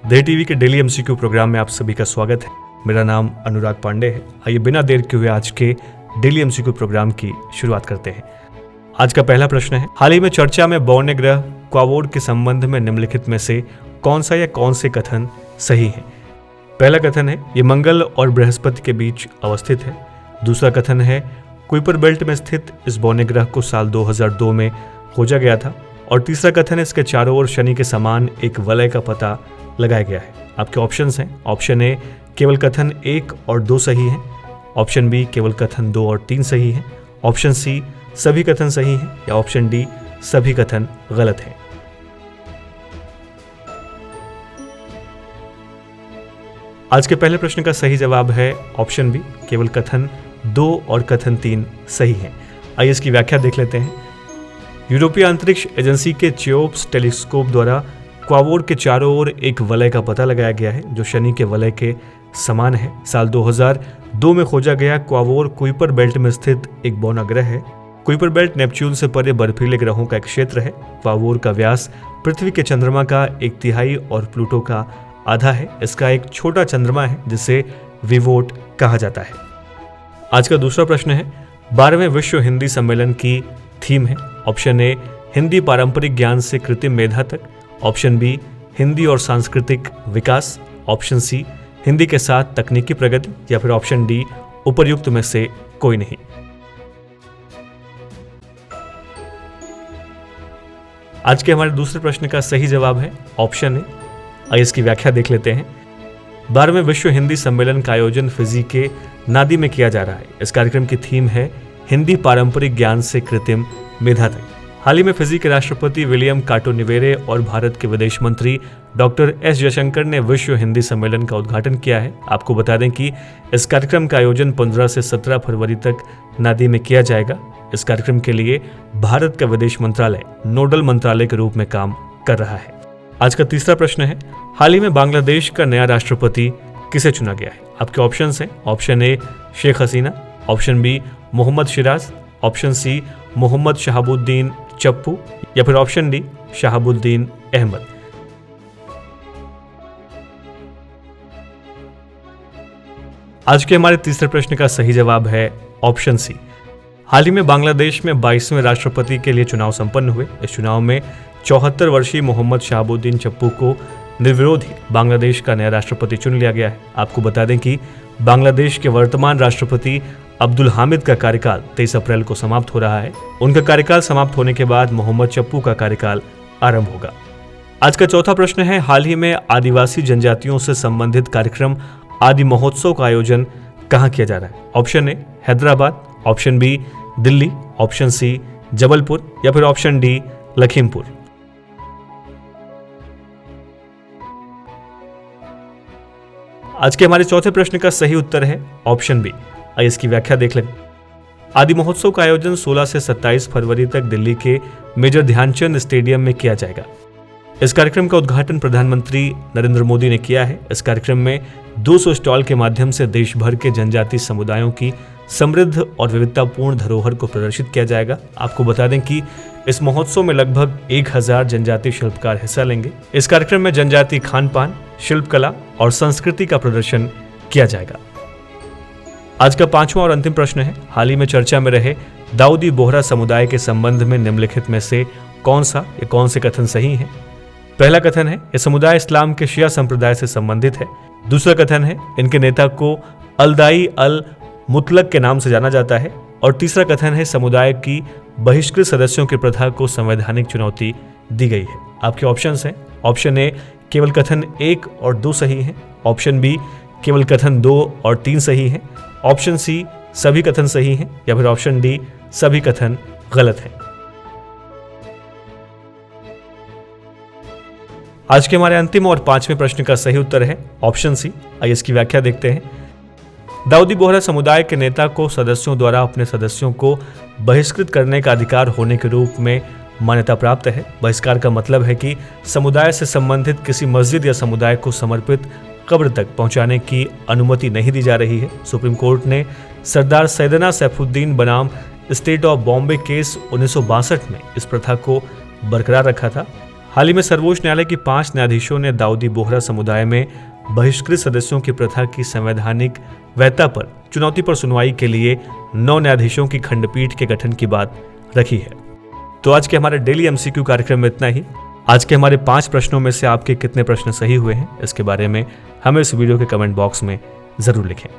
दे TV के daily MCQ programme में आप सभी का स्वागत है। मेरा नाम अनुराग पांडे है। आइए बिना देर के हुए आज के डेली एमसीक्यू प्रोग्राम की शुरुआत करते हैं। आज का पहला प्रश्न है, हाल ही में चर्चा में बौने ग्रह क्वावोड के संबंध में निम्नलिखित में से कौन सा या कौन से कथन सही है? पहला कथन है ये मंगल और बृहस्पति के बीच अवस्थित है। दूसरा कथन है कुइपर बेल्ट में स्थित इस बौने ग्रह को साल 2002 में खोजा गया था। और तीसरा कथन है इसके चारों ओर शनि के समान एक वलय का पता लगाया गया है। आपके ऑप्शंस हैं, ऑप्शन ए केवल कथन 1 और 2 सही है, ऑप्शन बी केवल कथन 2 और 3 सही है, ऑप्शन सी सभी कथन सही हैं, या ऑप्शन डी सभी कथन गलत हैं। आज के पहले प्रश्न का सही जवाब है ऑप्शन बी, केवल कथन 2 और कथन 3 सही हैं। आइए इसकी व्याख्या देख लेते हैं। यूरोपीय अंतरिक्ष एजेंसी के चियोप्स टेलीस्कोप द्वारा क्वावोड के चारों ओर एक वलय का पता लगाया गया है जो शनि के वलय के समान है। साल 2002 में खोजा गया क्वावोड कुइपर बेल्ट में स्थित एक बौना ग्रह है। कुइपर बेल्ट नेपच्यून से परे बर्फीले ग्रहों का एक क्षेत्र है। क्वावोड का व्यास पृथ्वी के चंद्रमा का 1/3 और प्लूटो का आधा है। इसका एक छोटा चंद्रमा है जिसे विवोट कहा जाता है। आज का दूसरा प्रश्न है, 12वें विश्व हिंदी सम्मेलन की थीम है। ऑप्शन ए हिंदी पारंपरिक ज्ञान से कृत्रिम मेधा तक, ऑप्शन बी हिंदी और सांस्कृतिक विकास, ऑप्शन सी हिंदी के साथ तकनीकी प्रगति, या फिर ऑप्शन डी उपर्युक्त में से कोई नहीं। आज के हमारे दूसरे प्रश्न का सही जवाब है ऑप्शन ए। आइए इसकी व्याख्या देख लेते हैं। 12वें विश्व हिंदी सम्मेलन का आयोजन फिजी के नादी में किया जा रहा है। इस कार्यक्रम की थीम है हिंदी पारंपरिक ज्ञान से कृत्रिम मेधा तक। हाल ही में फिजी के राष्ट्रपति विलियम काटोनिवेरे और भारत के विदेश मंत्री डॉक्टर एस जयशंकर ने विश्व हिंदी सम्मेलन का उद्घाटन किया है। आपको बता दें कि इस कार्यक्रम का आयोजन 15 से 17 फरवरी तक नादी में किया जाएगा। इस कार्यक्रम के लिए भारत का विदेश मंत्रालय नोडल मंत्रालय के रूप में काम कर रहा है। आज का तीसरा प्रश्न है, हाल ही में बांग्लादेश का नया राष्ट्रपति किसे चुना गया है? आपके ऑप्शंस हैं, option A Sheikh Hasina, option B Mohammad Shiraz, option C Mohammad Shahabuddin Chuppu, या फिर ऑप्शन डी शहाबुद्दीन अहमद। आज के हमारे तीसरे प्रश्न का सही जवाब है ऑप्शन सी। हाल ही में बांग्लादेश में 22वें राष्ट्रपति के लिए चुनाव संपन्न हुए। इस चुनाव में 74 वर्षीय मोहम्मद शहाबुद्दीन चप्पू को निर्विरोध ही बांग्लादेश का नया राष्ट्रपति चुन लिया गया है। आपको बता दें कि बांग्लादेश के वर्तमान राष्ट्रपति अब्दुल हामिद का कार्यकाल 23 अप्रैल को समाप्त हो रहा है। उनका कार्यकाल समाप्त होने के बाद मोहम्मद चप्पू का कार्यकाल आरंभ होगा। आज का चौथा प्रश्न है, हाल ही में आदिवासी जनजातियों से संबंधित कार्यक्रम आदि महोत्सव का आयोजन कहाँ किया जा रहा है? Option A Hyderabad, option B Delhi, option C Jabalpur, या फिर ऑप्शन डी लखीमपुर। आज के हमारे चौथे प्रश्न का सही उत्तर है ऑप्शन बी। आइए इसकी व्याख्या देख लें। आदि महोत्सव का आयोजन 16 से 27 फरवरी तक दिल्ली के मेजर ध्यानचंद स्टेडियम में किया जाएगा। इस कार्यक्रम का उद्घाटन प्रधानमंत्री नरेंद्र मोदी ने किया है। इस कार्यक्रम में 200 स्टॉल के माध्यम से देश भर के जनजातीय समुदायों की समृद्ध और विविधतापूर्ण धरोहर को प्रदर्शित किया जाएगा। आपको बता दें कि इस महोत्सव में लगभग 1000 जनजातीय शिल्पकार हिस्सा लेंगे। इस कार्यक्रम में जनजातीय खान पान, शिल्पकला और संस्कृति का प्रदर्शन किया जाएगा। आज का पांचवा और अंतिम प्रश्न है, हाल ही में चर्चा में रहे दाऊदी बोहरा समुदाय के संबंध में निम्नलिखित में से कौन सा या कौन से कथन सही हैं? पहला कथन है यह समुदाय इस्लाम के शिया संप्रदाय से संबंधित है। दूसरा कथन है इनके नेता को अलदाई अल मुतलक के नाम से जाना जाता है। और तीसरा कथन है समुदाय की बहिष्कृत सदस्यों की प्रथा को संवैधानिक चुनौती दी गई है। आपके ऑप्शंस हैं, ऑप्शन ए केवल कथन 1 और 2 सही हैं, ऑप्शन बी केवल कथन 2 और 3 सही हैं, ऑप्शन सी सभी कथन सही हैं, या फिर ऑप्शन डी सभी कथन गलत हैं। आज के हमारे अंतिम और 5वें प्रश्न का सही उत्तर है ऑप्शन सी। आइए इसकी व्याख्या देखते हैं। दाऊदी बोहरा समुदाय के नेता को सदस्यों द्वारा अपने सदस्यों को बहिष्कृत करने का अधिकार होने के रूप में मान्यता प्राप्त है। बहिष्कार का मतलब है कि समुदाय से संबंधित किसी मस्जिद या समुदाय को समर्पित कब्र तक पहुंचाने की अनुमति नहीं दी जा रही है। सुप्रीम कोर्ट ने सरदार सैयदना सैफुद्दीन बनाम स्टेट ऑफ बॉम्बे केस 1962 में इस प्रथा को बरकरार रखा था। हाल ही में सर्वोच्च न्यायालय की 5 न्यायाधीशों ने दाऊदी बोहरा समुदाय में बहिष्कृत सदस्यों की प्रथा की संवैधानिक वैधता पर चुनौती पर सुनवाई के लिए 9 न्यायाधीशों की खंडपीठ के गठन की बात रखी है। तो आज के हमारे डेली एमसीक्यू कार्यक्रम में इतना ही। आज के हमारे 5 प्रश्नों में से आपके कितने प्रश्न सही हुए हैं, इसके बारे में हमें इस वीडियो के कमेंट बॉक्स में जरूर लिखें।